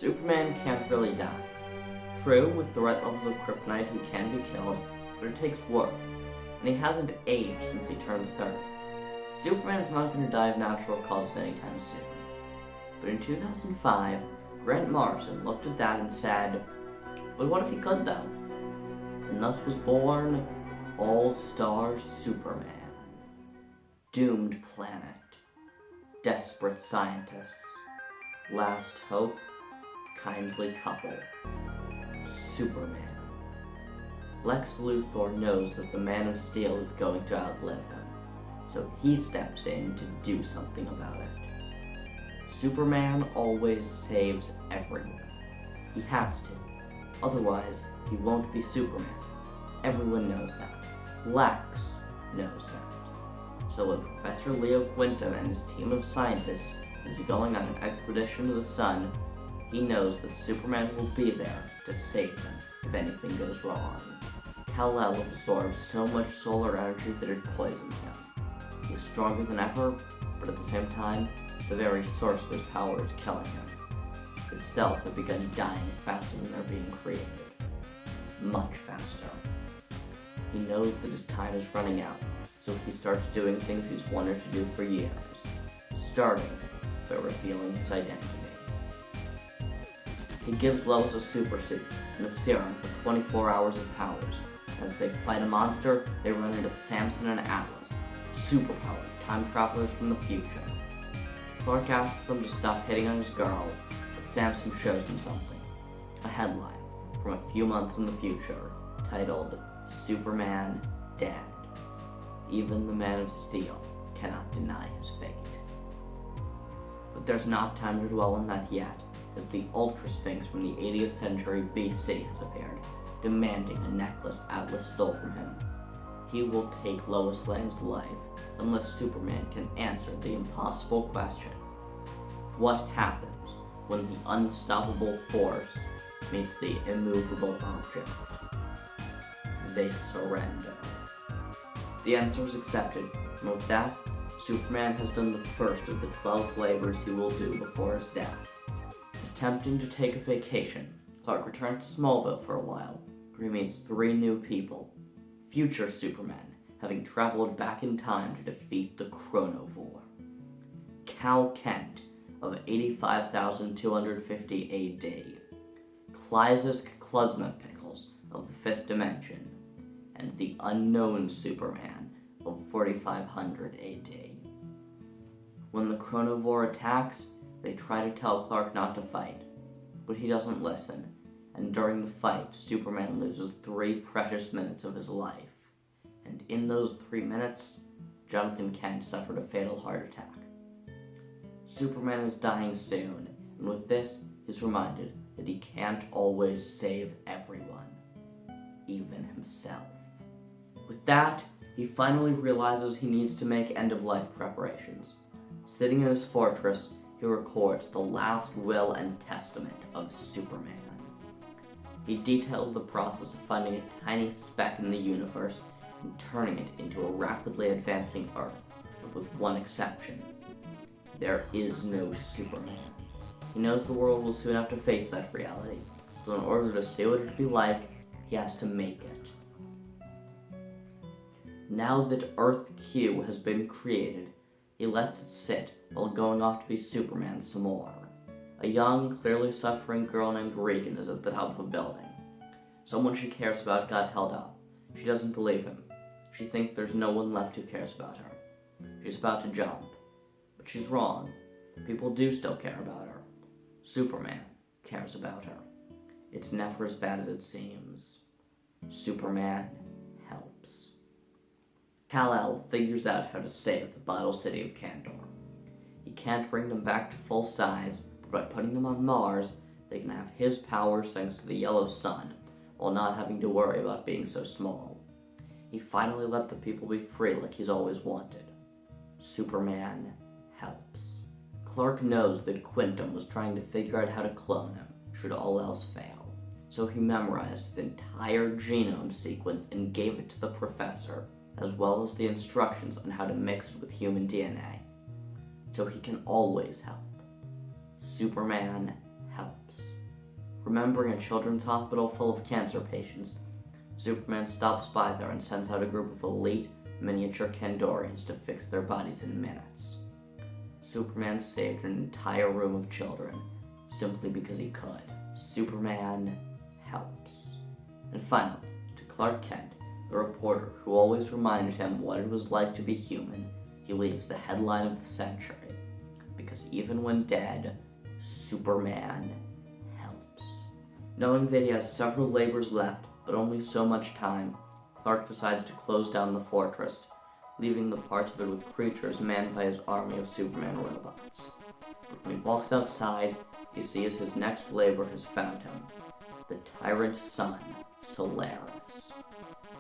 Superman can't really die. True, with the right levels of kryptonite he can be killed, but it takes work, and he hasn't aged since he turned 30. Superman is not going to die of natural causes anytime soon. But in 2005, Grant Morrison looked at that and said, but what if he could though? And thus was born All-Star Superman. Doomed planet, desperate scientists, last hope, kindly couple, Superman. Lex Luthor knows that the Man of Steel is going to outlive him, so he steps in to do something about it. Superman always saves everyone. He has to. Otherwise, he won't be Superman. Everyone knows that. Lex knows that. So when Professor Leo Quinto and his team of scientists is going on an expedition to the sun, he knows that Superman will be there to save him if anything goes wrong. Kal-El absorbs so much solar energy that it poisons him. He's stronger than ever, but at the same time, the very source of his power is killing him. His cells have begun dying faster than they're being created. Much faster. He knows that his time is running out, so he starts doing things he's wanted to do for years, starting by revealing his identity. He gives Lois a super suit and a serum for 24 hours of powers. As they fight a monster, they run into Samson and Atlas, superpowered time travelers from the future. Clark asks them to stop hitting on his girl, but Samson shows them something. A headline from a few months in the future, titled, Superman Dead. Even the Man of Steel cannot deny his fate. But there's not time to dwell on that yet, as the Ultra Sphinx from the 80th century BC has appeared, demanding a necklace Atlas stole from him. He will take Lois Lane's life unless Superman can answer the impossible question. What happens when the unstoppable force meets the immovable object? They surrender. The answer is accepted, and with that, Superman has done the first of the 12 labors he will do before his death. Attempting to take a vacation, Clark returns to Smallville for a while, where he meets 3 new people. Future Superman, having traveled back in time to defeat the Chronovore. Cal Kent, of 85,250 AD. Clyzus Cluzna-Pickles, of the 5th Dimension. And the unknown Superman, of 4500 AD. When the Chronovore attacks, they try to tell Clark not to fight, but he doesn't listen, and during the fight, Superman loses 3 precious minutes of his life. And in those 3 minutes, Jonathan Kent suffered a fatal heart attack. Superman is dying soon, and with this, he's reminded that he can't always save everyone, even himself. With that, he finally realizes he needs to make end-of-life preparations. Sitting in his fortress, he records the last will and testament of Superman. He details the process of finding a tiny speck in the universe and turning it into a rapidly advancing Earth, but with one exception. There is no Superman. He knows the world will soon have to face that reality, so in order to see what it would be like, he has to make it. Now that Earth Q has been created, he lets it sit while going off to be Superman some more. A young, clearly suffering girl named Regan is at the top of a building. Someone she cares about got held up. She doesn't believe him. She thinks there's no one left who cares about her. She's about to jump. But she's wrong. People do still care about her. Superman cares about her. It's never as bad as it seems. Superman helps. Kal-El figures out how to save the Bottle City of Kandor. He can't bring them back to full size, but by putting them on Mars, they can have his powers thanks to the yellow sun, while not having to worry about being so small. He finally let the people be free like he's always wanted. Superman helps. Clark knows that Quintum was trying to figure out how to clone him, should all else fail. So he memorized his entire genome sequence and gave it to the professor, as well as the instructions on how to mix it with human DNA. So he can always help. Superman helps. Remembering a children's hospital full of cancer patients, Superman stops by there and sends out a group of elite, miniature Kandorians to fix their bodies in minutes. Superman saved an entire room of children, simply because he could. Superman helps. And finally, to Clark Kent, the reporter who always reminded him what it was like to be human, he leaves the headline of the century. Because even when dead, Superman helps. Knowing that he has several labors left, but only so much time, Clark decides to close down the fortress, leaving the parts of it with creatures manned by his army of Superman robots. But when he walks outside, he sees his next labor has found him, the tyrant's son, Solaris.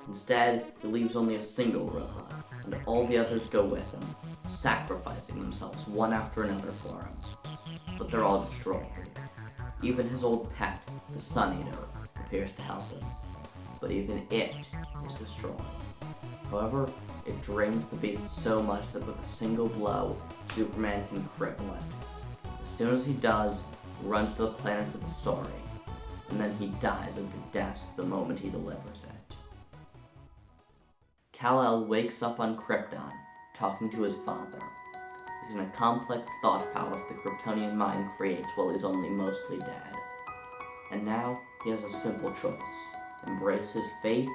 Instead, he leaves only a single robot, and all the others go with him, sacrificing themselves one after another for him. But they're all destroyed. Even his old pet, the Sun Eater, appears to help him, but even it is destroyed. However, it drains the beast so much that with a single blow, Superman can cripple it. As soon as he does, he runs to the planet with the story, and then he dies of the death the moment he delivers it. Kal-El wakes up on Krypton, talking to his father. He's in a complex thought palace the Kryptonian mind creates while he's only mostly dead. And now, he has a simple choice: embrace his fate,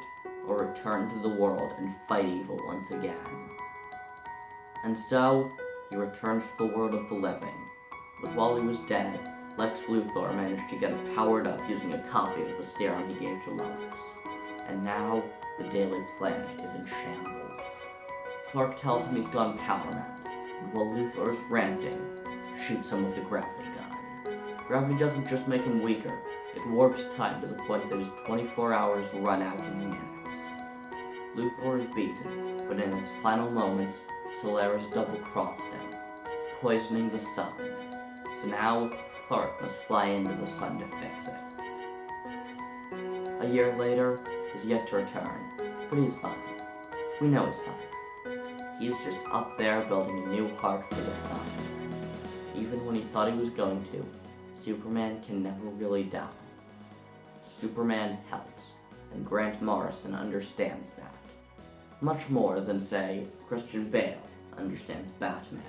or return to the world and fight evil once again. And so, he returns to the world of the living. But while he was dead, Lex Luthor managed to get it powered up using a copy of the serum he gave to Lois. And now, the Daily Planet is in shambles. Clark tells him he's gone power mad, and while Luthor is ranting, shoots him with a gravity gun. Gravity doesn't just make him weaker, it warps time to the point that his 24 hours run out in minutes. Luthor is beaten, but in his final moments, Solaris double-crossed him, poisoning the sun. So now, Clark must fly into the sun to fix it. A year later, he's yet to return, but he's fine. We know he's fine. He's just up there building a new heart for the sun. Even when he thought he was going to, Superman can never really die. Superman helps, and Grant Morrison understands that. Much more than, say, Christian Bale understands Batman.